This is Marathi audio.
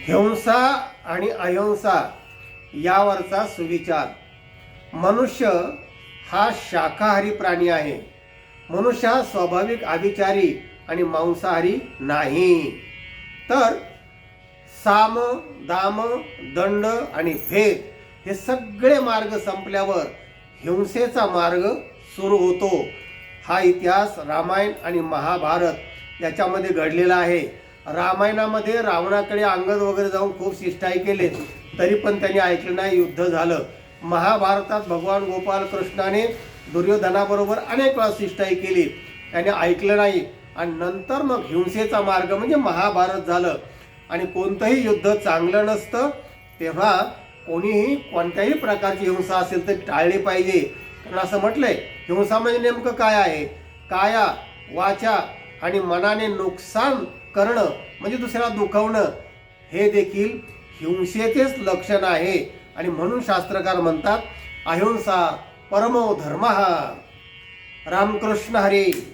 हिंसा आणि अहिंसा यावरचा सुविचार. मनुष्य हा शाकाहारी प्राणी आहे. मनुष्य हा स्वाभाविक अभिचारी आणि मांसाहारी नाही. तर साम, दाम, दंड आणि भेद हे सगळे मार्ग संपल्यावर हिंसेचा मार्ग सुरू होतो. हा इतिहास रामायण आणि महाभारत याच्यामध्ये घडलेला आहे. रामायणामध्ये रावणाकडे अंगद वगैरे जाऊन खूप शिष्टाई केले, तरी पण त्यांनी ऐकलं नाही, युद्ध झालं. महाभारतात भगवान गोपाल कृष्णाने दुर्योधनाबरोबर अनेक वेळा शिष्टाई केली, त्याने ऐकलं नाही. आणि नंतर मग हिंसेचा मार्ग म्हणजे महाभारत झालं. आणि कोणतंही युद्ध चांगलं नसतं, तेव्हा कोणीही कोणत्याही प्रकारची हिंसा असेल तर टाळली पाहिजे. कारण असं म्हटलंय, हिंसा म्हणजे नेमकं काय आहे? काया, वाचा आणि मनाने नुकसान करणं म्हणजे दुसऱ्याला दुखवणं, हे देखील हिंसेचेच लक्षण आहे. आणि म्हणून शास्त्रकार म्हणतात, अहिंसा परमो धर्मः. रामकृष्ण हरी.